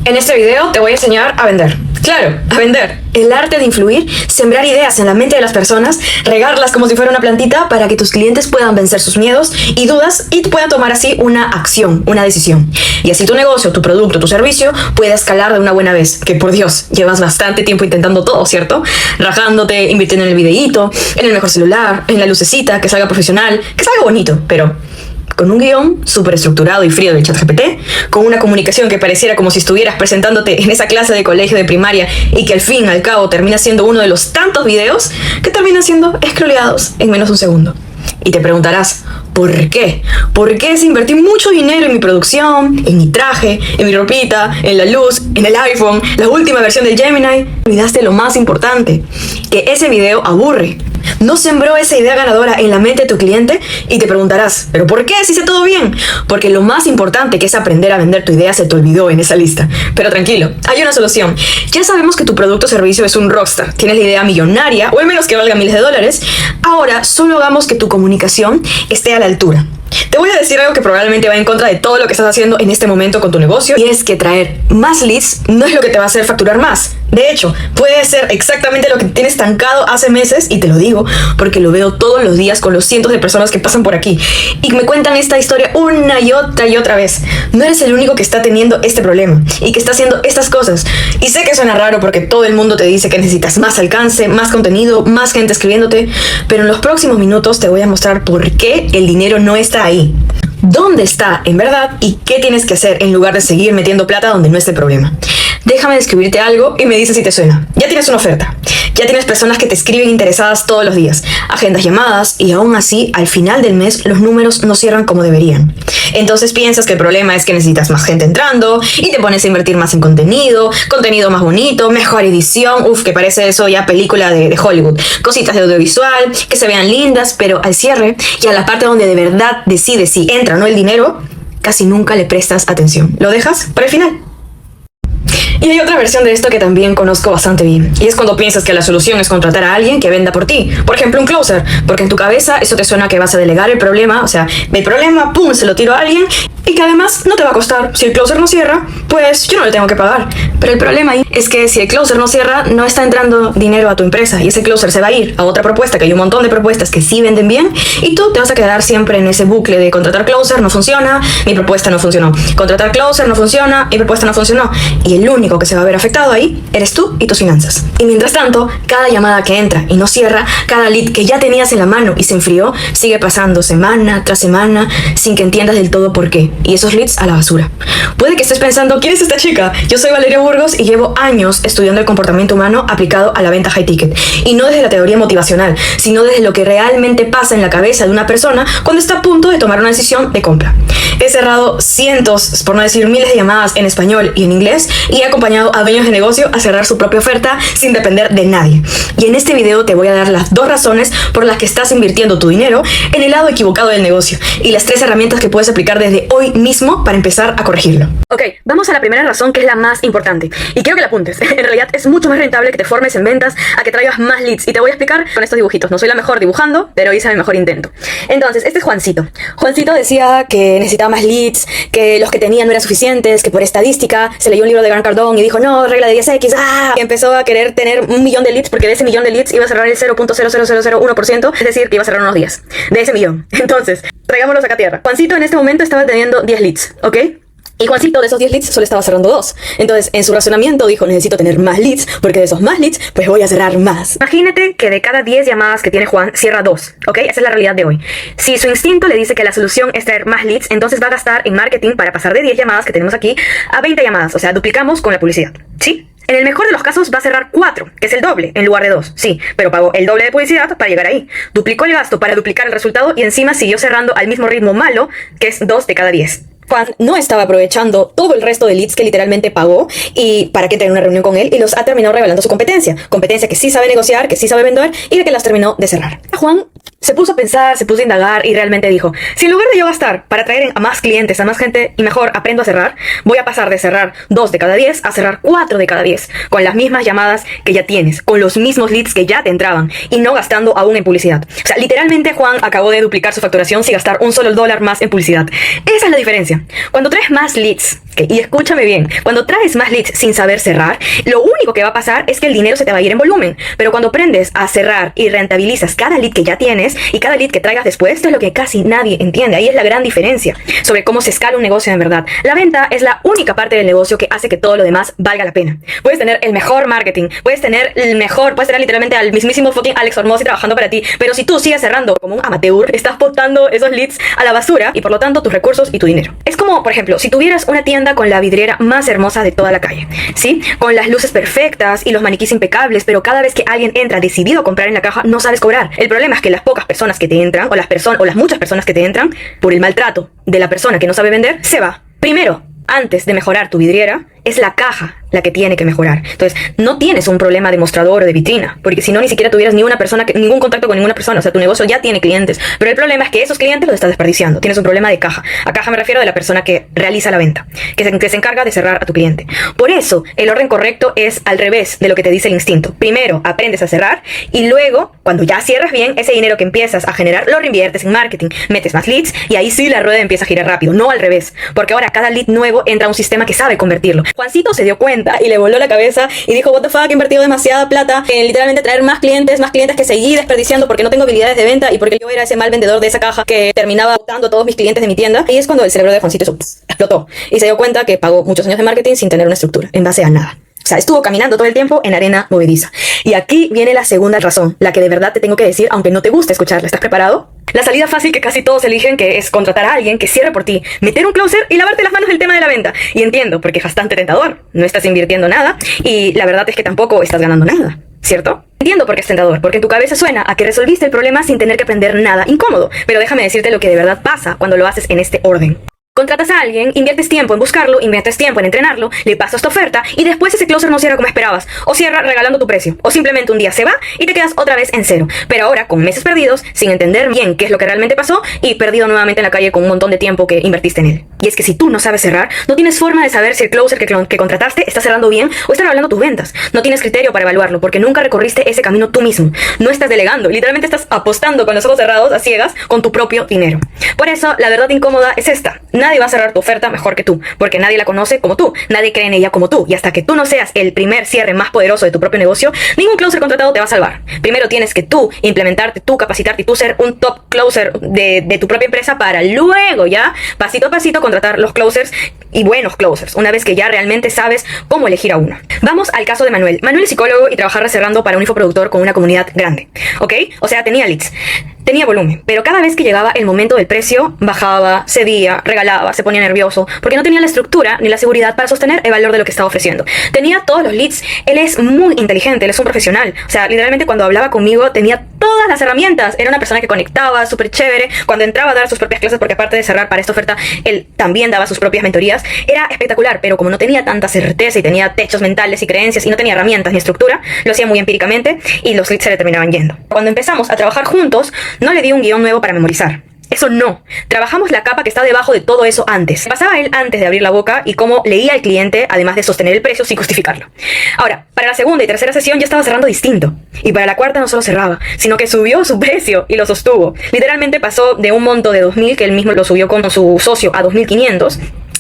En este video te voy a enseñar a vender. Claro, a vender. El arte de influir, sembrar ideas en la mente de las personas, regarlas como si fuera una plantita para que tus clientes puedan vencer sus miedos y dudas y puedan tomar así una acción, una decisión. Y así tu negocio, tu producto, tu servicio pueda escalar de una buena vez. Que por Dios, llevas bastante tiempo intentando todo, ¿cierto? Rajándote, invirtiendo en el videíto, en el mejor celular, en la lucecita, que salga profesional, que salga bonito, pero con un guión súper estructurado y frío del ChatGPT, con una comunicación que pareciera como si estuvieras presentándote en esa clase de colegio de primaria y que al fin y al cabo termina siendo uno de los tantos videos que terminan siendo scrolleados en menos de un segundo. Y te preguntarás, ¿por qué? ¿Por qué si invertí mucho dinero en mi producción, en mi traje, en mi ropita, en la luz, en el iPhone, la última versión del Gemini? Olvidaste lo más importante, que ese video aburre. No sembró esa idea ganadora en la mente de tu cliente y te preguntarás, ¿pero por qué? Si hice todo bien. Porque lo más importante, que es aprender a vender tu idea, se te olvidó en esa lista. Pero tranquilo, hay una solución. Ya sabemos que tu producto o servicio es un rockstar. Tienes la idea millonaria, o al menos que valga miles de dólares. Ahora, solo hagamos que tu comunicación esté a la altura. Te voy a decir algo que probablemente va en contra de todo lo que estás haciendo en este momento con tu negocio, y es que traer más leads no es lo que te va a hacer facturar más. De hecho, puede ser exactamente lo que tienes estancado hace meses, y te lo digo porque lo veo todos los días con los cientos de personas que pasan por aquí y me cuentan esta historia una y otra vez. No eres el único que está teniendo este problema y que está haciendo estas cosas. Y sé que suena raro porque todo el mundo te dice que necesitas más alcance, más contenido, más gente escribiéndote, pero en los próximos minutos te voy a mostrar por qué el dinero no está ahí. ¿Dónde está en verdad y qué tienes que hacer en lugar de seguir metiendo plata donde no esté el problema? Déjame describirte algo y me dices si te suena. Ya tienes una oferta, ya tienes personas que te escriben interesadas todos los días, agendas llamadas, y aún así al final del mes los números no cierran como deberían. Entonces piensas que el problema es que necesitas más gente entrando y te pones a invertir más en contenido más bonito, mejor edición, que parece eso ya película de Hollywood, cositas de audiovisual, que se vean lindas, pero al cierre y a la parte donde de verdad decides si entra o no el dinero, casi nunca le prestas atención. Lo dejas para el final. Y hay otra versión de esto que también conozco bastante bien, y es cuando piensas que la solución es contratar a alguien que venda por ti, por ejemplo un closer, porque en tu cabeza eso te suena que vas a delegar el problema, o sea, el problema, pum, se lo tiro a alguien, y que además no te va a costar. Si el closer no cierra, pues yo no le tengo que pagar. Pero el problema ahí es que si el closer no cierra, no está entrando dinero a tu empresa, y ese closer se va a ir a otra propuesta, que hay un montón de propuestas que sí venden bien, y tú te vas a quedar siempre en ese bucle de contratar closer, no funciona, mi propuesta no funcionó, contratar closer, no funciona, mi propuesta no funcionó, y el único que se va a ver afectado ahí eres tú y tus finanzas. Y mientras tanto, cada llamada que entra y no cierra, cada lead que ya tenías en la mano y se enfrió, sigue pasando semana tras semana sin que entiendas del todo por qué, y esos leads a la basura. Puede que estés pensando, ¿quién es esta chica? Yo soy Valeria Burgos y llevo años estudiando el comportamiento humano aplicado a la venta high ticket, y no desde la teoría motivacional, sino desde lo que realmente pasa en la cabeza de una persona cuando está a punto de tomar una decisión de compra. He cerrado cientos, por no decir miles de llamadas en español y en inglés, y he acompañado a dueños de negocio a cerrar su propia oferta sin depender de nadie. Y en este video te voy a dar las 2 razones por las que estás invirtiendo tu dinero en el lado equivocado del negocio, y las 3 herramientas que puedes aplicar desde hoy mismo para empezar a corregirlo. Ok, vamos a la primera razón, que es la más importante, y quiero que la apuntes. En realidad es mucho más rentable que te formes en ventas a que traigas más leads, y te voy a explicar con estos dibujitos. No soy la mejor dibujando, pero hice mi mejor intento. Entonces, este es Juancito. Juancito decía que necesitaba más leads, que los que tenía no eran suficientes, que por estadística se leyó un libro de Grant Cardone y dijo, no, regla de 10x, y empezó a querer tener 1.000.000 de leads, porque de ese 1.000.000 de leads iba a cerrar el 0.00001%, es decir, que iba a cerrar unos días de ese 1.000.000. Entonces, traigámoslos acá a tierra. Juancito en este momento estaba teniendo 10 leads, ¿ok? Y Juancito de esos 10 leads solo estaba cerrando 2. Entonces, en su razonamiento dijo, necesito tener más leads, porque de esos más leads, pues voy a cerrar más. Imagínate que de cada 10 llamadas que tiene Juan, cierra 2, ¿ok? Esa es la realidad de hoy. Si su instinto le dice que la solución es traer más leads, entonces va a gastar en marketing para pasar de 10 llamadas que tenemos aquí a 20 llamadas. O sea, duplicamos con la publicidad, ¿sí? En el mejor de los casos va a cerrar 4, que es el doble, en lugar de 2, sí, pero pagó el doble de publicidad para llegar ahí. Duplicó el gasto para duplicar el resultado y encima siguió cerrando al mismo ritmo malo, que es 2 de cada 10. Juan no estaba aprovechando todo el resto de leads que literalmente pagó y para que tener una reunión con él, y los ha terminado revelando su competencia que sí sabe negociar, que sí sabe vender y que las terminó de cerrar. Juan se puso a pensar, se puso a indagar y realmente dijo, si en lugar de yo gastar para traer a más clientes, a más gente y mejor aprendo a cerrar, voy a pasar de cerrar 2 de cada 10 a cerrar 4 de cada 10 con las mismas llamadas que ya tienes, con los mismos leads que ya te entraban y no gastando aún en publicidad. O sea, literalmente Juan acabó de duplicar su facturación sin gastar un solo dólar más en publicidad. Esa es la diferencia. Cuando traes más leads Ok, y escúchame bien, cuando traes más leads sin saber cerrar, lo único que va a pasar es que el dinero se te va a ir en volumen. Pero cuando aprendes a cerrar y rentabilizas cada lead que ya tienes y cada lead que traigas después, esto es lo que casi nadie entiende. Ahí es la gran diferencia sobre cómo se escala un negocio en verdad. La venta es la única parte del negocio que hace que todo lo demás valga la pena. Puedes tener el mejor marketing, puedes tener literalmente al mismísimo fucking Alex Hormozzi trabajando para ti, pero si tú sigues cerrando como un amateur, estás botando esos leads a la basura y por lo tanto tus recursos y tu dinero. Es como, por ejemplo, si tuvieras una tienda con la vidriera más hermosa de toda la calle, ¿sí? Con las luces perfectas y los maniquís impecables, pero cada vez que alguien entra decidido a comprar en la caja, no sabes cobrar. El problema es que las pocas personas que te entran, o las muchas personas que te entran, por el maltrato de la persona que no sabe vender, se va. Primero, antes de mejorar tu vidriera, es la caja la que tiene que mejorar. Entonces, no tienes un problema de mostrador o de vitrina, porque si no, ni siquiera tuvieras ningún contacto con ninguna persona. O sea, tu negocio ya tiene clientes, pero el problema es que esos clientes los estás desperdiciando. Tienes un problema de caja. A caja me refiero de la persona que realiza la venta, que se encarga de cerrar a tu cliente. Por eso, el orden correcto es al revés de lo que te dice el instinto. Primero, aprendes a cerrar y luego, cuando ya cierras bien, ese dinero que empiezas a generar, lo reinviertes en marketing, metes más leads y ahí sí la rueda empieza a girar rápido, no al revés, porque ahora cada lead nuevo entra a un sistema que sabe convertirlo. Juancito se dio cuenta y le voló la cabeza y dijo, what the fuck, he invertido demasiada plata en literalmente traer más clientes que seguí desperdiciando porque no tengo habilidades de venta y porque yo era ese mal vendedor de esa caja que terminaba botando a todos mis clientes de mi tienda. Y es cuando el cerebro de Juancito explotó y se dio cuenta que pagó muchos años de marketing sin tener una estructura, en base a nada. O sea, estuvo caminando todo el tiempo en arena movediza. Y aquí viene la segunda razón, la que de verdad te tengo que decir, aunque no te guste escucharla. ¿Estás preparado? La salida fácil que casi todos eligen, que es contratar a alguien que cierre por ti, meter un closer y lavarte las manos del tema de la venta. Y entiendo, porque es bastante tentador. No estás invirtiendo nada y la verdad es que tampoco estás ganando nada, ¿cierto? Entiendo por qué es tentador, porque en tu cabeza suena a que resolviste el problema sin tener que aprender nada incómodo. Pero déjame decirte lo que de verdad pasa cuando lo haces en este orden. Contratas a alguien, inviertes tiempo en buscarlo, inviertes tiempo en entrenarlo, le pasas tu oferta y después ese closer no cierra como esperabas, o cierra regalando tu precio, o simplemente un día se va y te quedas otra vez en cero. Pero ahora con meses perdidos, sin entender bien qué es lo que realmente pasó y perdido nuevamente en la calle con un montón de tiempo que invertiste en él. Y es que si tú no sabes cerrar, no tienes forma de saber si el closer que contrataste está cerrando bien o está regalando tus ventas. No tienes criterio para evaluarlo porque nunca recorriste ese camino tú mismo. No estás delegando, literalmente estás apostando con los ojos cerrados a ciegas con tu propio dinero. Por eso, la verdad incómoda es esta. Nadie va a cerrar tu oferta mejor que tú, porque nadie la conoce como tú, nadie cree en ella como tú, y hasta que tú no seas el primer cierre más poderoso de tu propio negocio, ningún closer contratado te va a salvar. Primero tienes que tú implementarte, tú capacitarte y tú ser un top closer de tu propia empresa para luego ya, pasito a pasito, contratar los closers y buenos closers, una vez que ya realmente sabes cómo elegir a uno. Vamos al caso de Manuel. Manuel es psicólogo y trabaja cerrando para un infoproductor con una comunidad grande, ¿ok? O sea, tenía leads. Tenía volumen, pero cada vez que llegaba el momento del precio, bajaba, cedía, regalaba, se ponía nervioso, porque no tenía la estructura ni la seguridad para sostener el valor de lo que estaba ofreciendo. Tenía todos los leads, él es muy inteligente, él es un profesional. O sea, literalmente cuando hablaba conmigo tenía todas las herramientas. Era una persona que conectaba, súper chévere. Cuando entraba a dar sus propias clases, porque aparte de cerrar para esta oferta, él también daba sus propias mentorías. Era espectacular, pero como no tenía tanta certeza y tenía techos mentales y creencias y no tenía herramientas ni estructura, lo hacía muy empíricamente y los leads se le terminaban yendo. Cuando empezamos a trabajar juntos, no le di un guión nuevo para memorizar. Eso no. Trabajamos la capa que está debajo de todo eso antes. Pasaba él antes de abrir la boca y cómo leía al cliente, además de sostener el precio sin justificarlo. Ahora, para la segunda y tercera sesión ya estaba cerrando distinto. Y para la cuarta no solo cerraba, sino que subió su precio y lo sostuvo. Literalmente pasó de un monto de 2.000, que él mismo lo subió con su socio, a 2.500.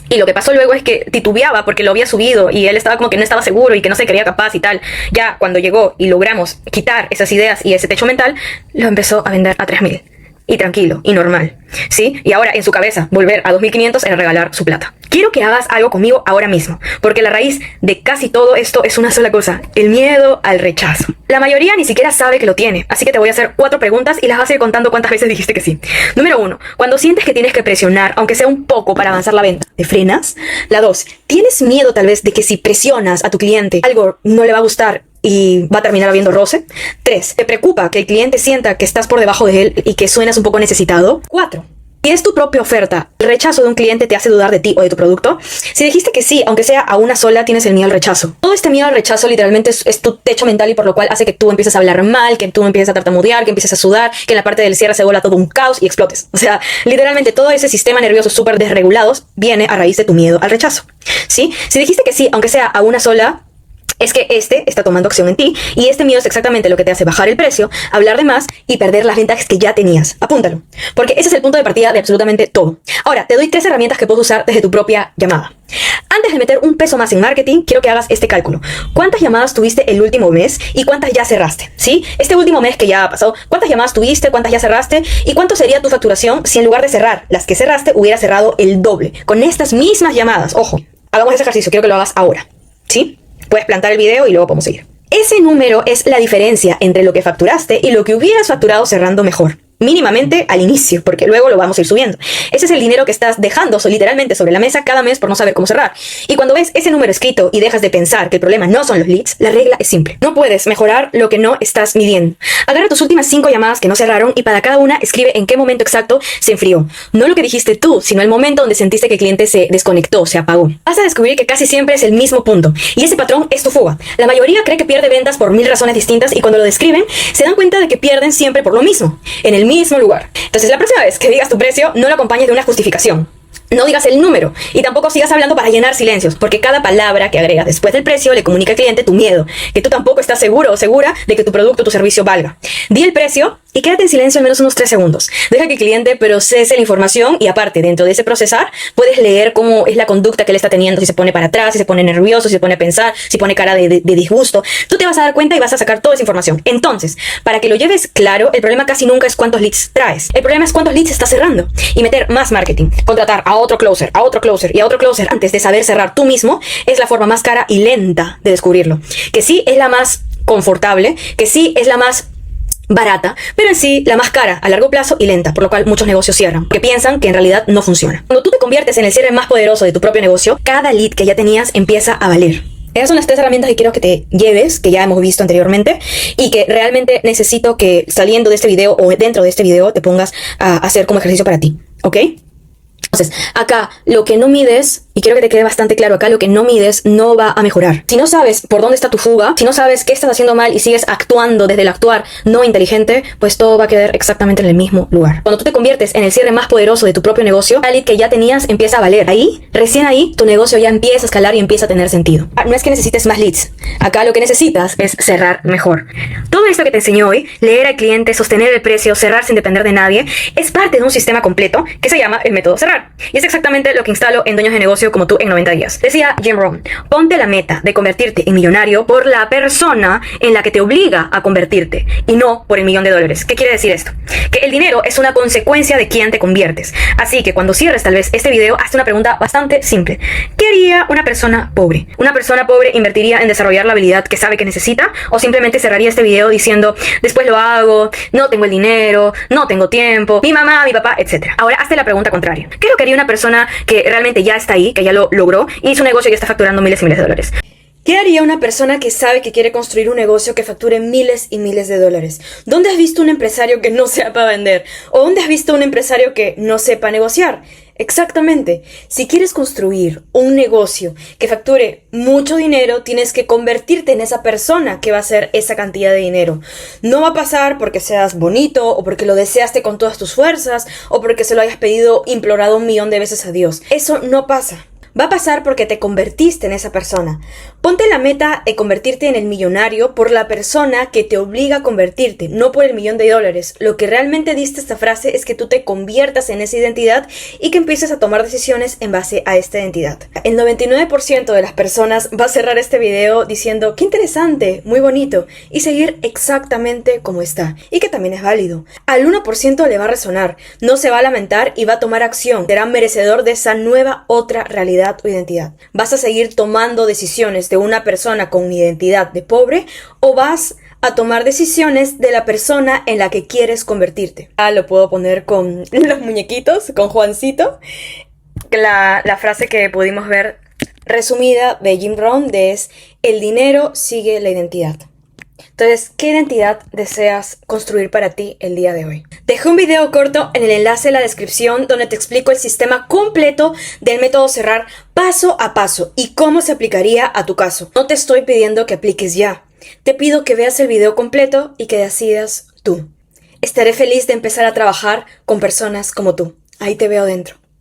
Y lo que pasó luego es que titubeaba porque lo había subido y él estaba como que no estaba seguro y que no se creía capaz y tal. Ya cuando llegó y logramos quitar esas ideas y ese techo mental, lo empezó a vender a 3.000. Y tranquilo, y normal, ¿sí? Y ahora en su cabeza, volver a 2.500 era regalar su plata. Quiero que hagas algo conmigo ahora mismo, porque la raíz de casi todo esto es una sola cosa: el miedo al rechazo. La mayoría ni siquiera sabe que lo tiene, así que te voy a hacer 4 preguntas y las vas a ir contando cuántas veces dijiste que sí. Número 1, cuando sientes que tienes que presionar, aunque sea un poco para avanzar la venta, ¿te frenas? La 2, ¿tienes miedo tal vez de que si presionas a tu cliente algo no le va a gustar y va a terminar habiendo roce? 3, ¿te preocupa que el cliente sienta que estás por debajo de él y que suenas un poco necesitado? 4, si es tu propia oferta, el rechazo de un cliente te hace dudar de ti o de tu producto. Si dijiste que sí, aunque sea a una sola, tienes el miedo al rechazo. Todo este miedo al rechazo literalmente es tu techo mental y por lo cual hace que tú empieces a hablar mal, que tú empieces a tartamudear, que empieces a sudar, que en la parte del cierre se vuelva todo un caos y explotes. O sea, literalmente todo ese sistema nervioso súper desregulado viene a raíz de tu miedo al rechazo, ¿sí? Si dijiste que sí, aunque sea a una sola, es que este está tomando acción en ti y este miedo es exactamente lo que te hace bajar el precio, hablar de más y perder las ventas que ya tenías. Apúntalo, porque ese es el punto de partida de absolutamente todo. Ahora, te doy 3 herramientas que puedes usar desde tu propia llamada. Antes de meter un peso más en marketing, quiero que hagas este cálculo. ¿Cuántas llamadas tuviste el último mes y cuántas ya cerraste? ¿Sí? Este último mes que ya ha pasado, ¿cuántas llamadas tuviste, cuántas ya cerraste y cuánto sería tu facturación si en lugar de cerrar las que cerraste hubieras cerrado el doble con estas mismas llamadas? Ojo, hagamos ese ejercicio, quiero que lo hagas ahora. ¿Sí? Puedes plantar el video y luego podemos seguir. Ese número es la diferencia entre lo que facturaste y lo que hubieras facturado cerrando mejor. Mínimamente al inicio, porque luego lo vamos a ir subiendo. Ese es el dinero que estás dejando literalmente sobre la mesa cada mes por no saber cómo cerrar. Y cuando ves ese número escrito y dejas de pensar que el problema no son los leads, la regla es simple. No puedes mejorar lo que no estás midiendo. Agarra tus últimas 5 llamadas que no cerraron y para cada una escribe en qué momento exacto se enfrió. No lo que dijiste tú, sino el momento donde sentiste que el cliente se desconectó, se apagó. Vas a descubrir que casi siempre es el mismo punto. Y ese patrón es tu fuga. La mayoría cree que pierde ventas por 1000 razones distintas y cuando lo describen se dan cuenta de que pierden siempre por lo mismo. En el mismo lugar. Entonces, la próxima vez que digas tu precio, no lo acompañes de una justificación. No digas el número y tampoco sigas hablando para llenar silencios, porque cada palabra que agregas después del precio le comunica al cliente tu miedo, que tú tampoco estás seguro o segura de que tu producto o tu servicio valga. Di el precio y quédate en silencio al menos unos 3 segundos. Deja que el cliente procese la información y aparte, dentro de ese procesar, puedes leer cómo es la conducta que él está teniendo, si se pone para atrás, si se pone nervioso, si se pone a pensar, si pone cara de disgusto. Tú te vas a dar cuenta y vas a sacar toda esa información. Entonces, para que lo lleves claro, el problema casi nunca es cuántos leads traes. El problema es cuántos leads estás cerrando. Y meter más marketing, contratar a otro closer, a otro closer y a otro closer antes de saber cerrar tú mismo, es la forma más cara y lenta de descubrirlo. Que sí es la más confortable, que sí es la más barata, pero en sí la más cara a largo plazo y lenta, por lo cual muchos negocios cierran, porque piensan que en realidad no funciona. Cuando tú te conviertes en el cierre más poderoso de tu propio negocio, cada lead que ya tenías empieza a valer. Esas son las 3 herramientas que quiero que te lleves, que ya hemos visto anteriormente, y que realmente necesito que saliendo de este video o dentro de este video te pongas a hacer como ejercicio para ti, ¿ok? Entonces, acá lo que no mides, y quiero que te quede bastante claro, acá lo que no mides no va a mejorar. Si no sabes por dónde está tu fuga, si no sabes qué estás haciendo mal y sigues actuando desde el actuar no inteligente, pues todo va a quedar exactamente en el mismo lugar. Cuando tú te conviertes en el cierre más poderoso de tu propio negocio, el lead que ya tenías empieza a valer. Recién ahí, tu negocio ya empieza a escalar y empieza a tener sentido. No es que necesites más leads. Acá lo que necesitas es cerrar mejor. Todo esto que te enseñé hoy, leer al cliente, sostener el precio, cerrar sin depender de nadie, es parte de un sistema completo que se llama el método cerrar. Y es exactamente lo que instalo en dueños de negocio como tú en 90 días. Decía Jim Rohn, ponte la meta de convertirte en millonario por la persona en la que te obliga a convertirte y no por el $1.000.000. ¿Qué quiere decir esto? Que el dinero es una consecuencia de quién te conviertes. Así que cuando cierres tal vez este video, hazte una pregunta bastante simple. ¿Qué haría una persona pobre? ¿Una persona pobre invertiría en desarrollar la habilidad que sabe que necesita? ¿O simplemente cerraría este video diciendo, después lo hago, no tengo el dinero, no tengo tiempo, mi mamá, mi papá, etc.? Ahora hazte la pregunta contraria. ¿Qué es lo que haría una persona que realmente ya está ahí, que ya lo logró y su negocio ya está facturando miles y miles de dólares? ¿Qué haría una persona que sabe que quiere construir un negocio que facture miles y miles de dólares? ¿Dónde has visto un empresario que no sepa vender? ¿O dónde has visto un empresario que no sepa negociar? Exactamente. Si quieres construir un negocio que facture mucho dinero, tienes que convertirte en esa persona que va a hacer esa cantidad de dinero. No va a pasar porque seas bonito o porque lo deseaste con todas tus fuerzas o porque se lo hayas pedido, implorado 1.000.000 de veces a Dios. Eso no pasa. Va a pasar porque te convertiste en esa persona. Ponte la meta de convertirte en el millonario por la persona que te obliga a convertirte, no por el $1.000.000. Lo que realmente diste esta frase es que tú te conviertas en esa identidad y que empieces a tomar decisiones en base a esta identidad. El 99% de las personas va a cerrar este video diciendo, qué interesante, muy bonito, y seguir exactamente como está, y que también es válido. Al 1% le va a resonar, no se va a lamentar y va a tomar acción, será merecedor de esa nueva otra realidad o identidad. ¿Vas a seguir tomando decisiones de una persona con identidad de pobre o vas a tomar decisiones de la persona en la que quieres convertirte? Lo puedo poner con los muñequitos, con Juancito. La frase que pudimos ver resumida de Jim Rohn es: el dinero sigue la identidad. Entonces, ¿qué identidad deseas construir para ti el día de hoy? Dejé un video corto en el enlace en la descripción donde te explico el sistema completo del método cerrar paso a paso y cómo se aplicaría a tu caso. No te estoy pidiendo que apliques ya. Te pido que veas el video completo y que decidas tú. Estaré feliz de empezar a trabajar con personas como tú. Ahí te veo dentro.